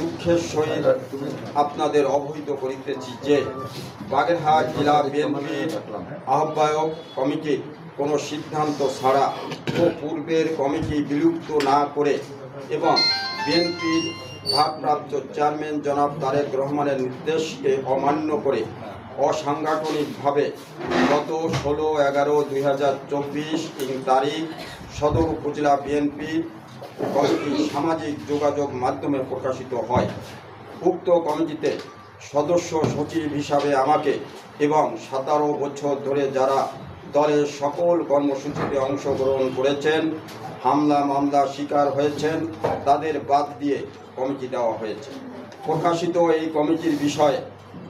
দুঃখের সহিত আপনাদের অবহিত করিতেছি যে বাগেরহাট জেলা বিএনপির আহ্বায়ক কমিটির কোনো সিদ্ধান্ত ছাড়া ও পূর্বের কমিটি বিলুপ্ত না করে এবং বিএনপির ভারপ্রাপ্ত চেয়ারম্যান জনাব তারেক রহমানের নির্দেশকে অমান্য করে অসাংগঠনিকভাবে গত 16/11/2024 তারিখ সদর উপজেলা বিএনপি কমিটি সামাজিক যোগাযোগ মাধ্যমে প্রকাশিত হয়। উক্ত কমিটিতে সদস্য সচিব হিসাবে আমাকে এবং 17 বছর ধরে যারা দলের সকল কর্মসূচিতে অংশগ্রহণ করেছেন, হামলা মামলা শিকার হয়েছেন, তাদের বাদ দিয়ে কমিটি দেওয়া হয়েছে। প্রকাশিত এই কমিটির বিষয়ে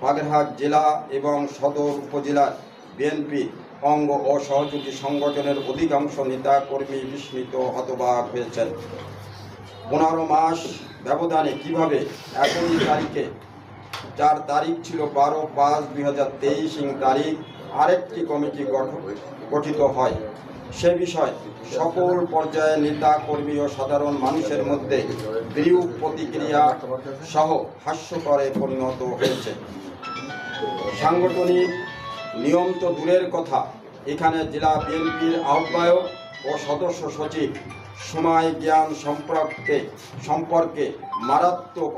বাগেরহাট জেলা এবং সদর উপজেলার বিএনপি অঙ্গ ও সহযোগী সংগঠনের অধিকাংশ নেতা কর্মী বিস্মিত হতবাক হয়েছেন। 15 মাস ব্যবধানে কিভাবে একই তারিখে, যার তারিখ ছিল 12/5/2023 তারিখ, আরেকটি কমিটি গঠিত হয়, সে বিষয়ে সকল পর্যায়ের নেতা কর্মী ও সাধারণ মানুষের মধ্যে বিরূপ প্রতিক্রিয়া সহ হাস্যকরে পরিণত হয়েছে। সাংগঠনিক নিয়ম তো দূরের কথা, এখানে জেলা বিএনপির আহ্বায়ক ও সদস্য সচিব সময় জ্ঞান সম্পর্কে মারাত্মক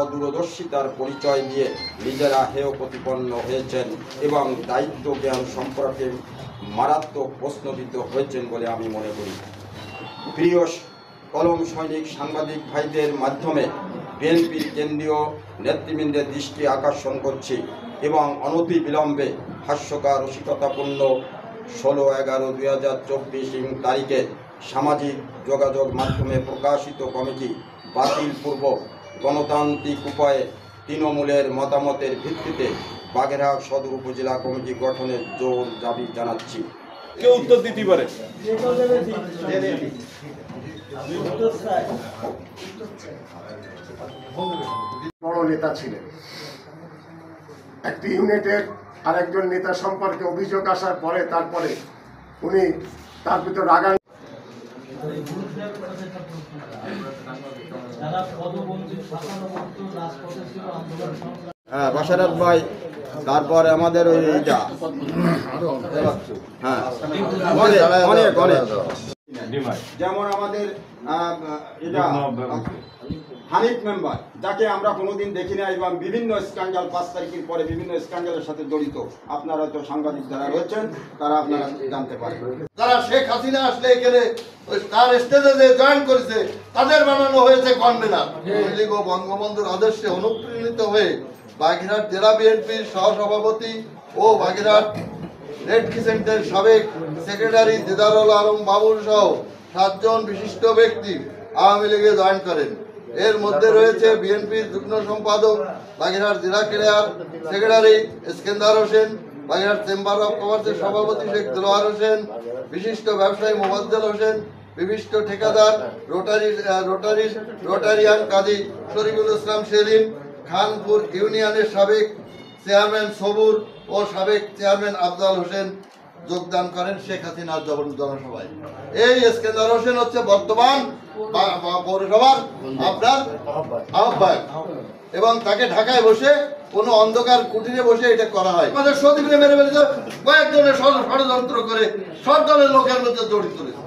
অদূরদর্শিতার পরিচয় দিয়ে নিজেরা হেয় প্রতিপন্ন হয়েছেন এবং দায়িত্ব জ্ঞান সম্পর্কে মারাত্মক প্রশ্নবিদ্ধ হয়েছেন বলে আমি মনে করি। প্রিয় কলম সৈনিক সাংবাদিক ভাইদের মাধ্যমে বিএনপির কেন্দ্রীয় নেতৃবৃন্দের দৃষ্টি আকর্ষণ করছি এবং অনতিবিলম্বে হাস্যকর রসিকতাপূর্ণ 16/11/2024 তারিখে সামাজিক যোগাযোগ মাধ্যমে প্রকাশিত কমিটি বাতিলপূর্বক গণতান্ত্রিক উপায়ে তৃণমূলের মতামতের ভিত্তিতে বাগেরহাট সদর উপজেলা কমিটি গঠনের জোর দাবি জানাচ্ছি। কেউ উত্তর দিতে পারে? বড় নেতা ছিলেন, একটি ইউনিটের আরেকজন নেতা সম্পর্কে অভিযোগ আসার পরে তারপরে উনি তার ভিতর রাগান। হ্যাঁ, বাসারাত ভাই, তারপরে আমাদের ওই হ্যাঁ অনেক যেমন আমাদের এটা হানিফ মেম্বার, যাকে আমরা কোনোদিন দেখি না এবং বিভিন্ন স্ক্যান্ডাল 5 তারিখের পরে বিভিন্ন স্ক্যান্ডালের সাথে জড়িত, আপনারা হয়তো সাংবাদিক যারা রয়েছেন তারা আপনারা জানতে পারেন। যারা শেখ হাসিনা আসলে এখানে তার স্টেজে যে জয়েন করেছে তাদের বানানো হয়েছে কনভেনার। লীগ ও বঙ্গবন্ধুর আদর্শে অনুপ্রাণিত হয়ে বাগেরহাট জেলা বিএনপির সহসভাপতি ও বাগেরহাট রেড ক্রিসেন্টের সাবেক সেক্রেটারি দিদারুল আলম বাবুল সহ 7 জন বিশিষ্ট ব্যক্তি আওয়ামী লীগে জয়েন করেন। এর মধ্যে রয়েছে বিএনপির যুগ্ম সম্পাদক বাগেরহাট জেলা cadre secretary Iskandar Hossain, Bagerhat chamber of কমার্সের সভাপতি শেখ দেলোয়ার হোসেন, বিশিষ্ট ব্যবসায়ী মোবাজ্জেল হোসেন, বিশিষ্ট ঠিকাদার রোটারিয়ান কাজী শরীফুল ইসলাম সেলিম, খানপুর ইউনিয়নের সাবেক চেয়ারম্যান সবুর ও সাবেক চেয়ারম্যান আফজাল হোসেন যোগদান করেন শেখ হাসিনার জনসভায়। এই ইস্কেন্দার হোসেন হচ্ছে বর্তমান পৌরসভার আপনার আহ্বায়ক এবং তাকে ঢাকায় বসে কোনো অন্ধকার কুটিরে বসে এটা করা হয়। আমাদের সচিবরে মেরে মেরে কয়েকজনের ষড়যন্ত্র করে সব দলের লোকের মধ্যে জড়িত রয়েছে।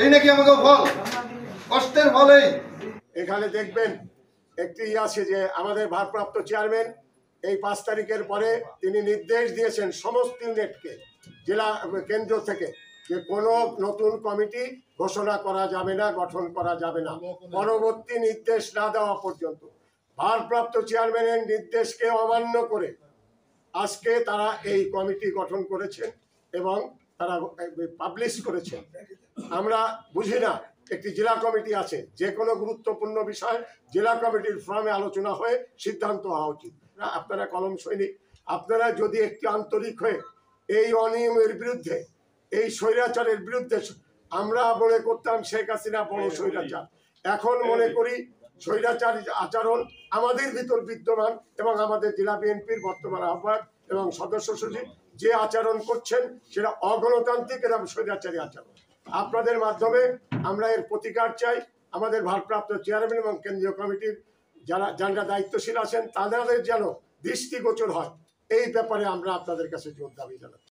এই নাকি আমাকে ফল, কষ্টের ফলেই। এখানে দেখবেন একটি আছে যে আমাদের ভারপ্রাপ্ত চেয়ারম্যান এই 5 তারিখের পরে তিনি নির্দেশ দিয়েছেন সমস্ত ইউনিটকে জেলা কেন্দ্র থেকে যে কোনো নতুন কমিটি ঘোষণা করা যাবে না, গঠন করা যাবে না পরবর্তী নির্দেশ না দেওয়া পর্যন্ত। ভারপ্রাপ্ত চেয়ারম্যানের নির্দেশকে অমান্য করে আজকে তারা এই কমিটি গঠন করেছেন এবং তারা পাবলিশ করেছেন। আমরা বুঝি না, একটি জেলা কমিটি আছে, যে কোনো গুরুত্বপূর্ণ বিষয় জেলা কমিটির ফর্মে আলোচনা হয়ে সিদ্ধান্ত হওয়া উচিত। আপনারা কলম সৈনিক, আপনারা যদি একটি আন্তরিক হয়ে এই অনিয়মের বিরুদ্ধে, এই স্বৈরাচারের বিরুদ্ধে, আমরা মনে করতাম শেখ হাসিনা বড় স্বৈরাচার, এখন মনে করি স্বৈরাচারী আচরণ আমাদের ভিতর বিদ্যমান এবং আমাদের জেলা বিএনপির বর্তমান আহ্বায়ক এবং সদস্য সচিব যে আচরণ করছেন সেটা অগণতান্ত্রিক এবং স্বৈরাচারী আচরণ। আপনাদের মাধ্যমে আমরা এর প্রতিকার চাই। আমাদের ভারপ্রাপ্ত চেয়ারম্যান এবং কেন্দ্রীয় কমিটির যারা দায়িত্বশীল আছেন তাদের যেন দৃষ্টিগোচর হয়, এই ব্যাপারে আমরা আপনাদের কাছে জোর দাবি জানাচ্ছি।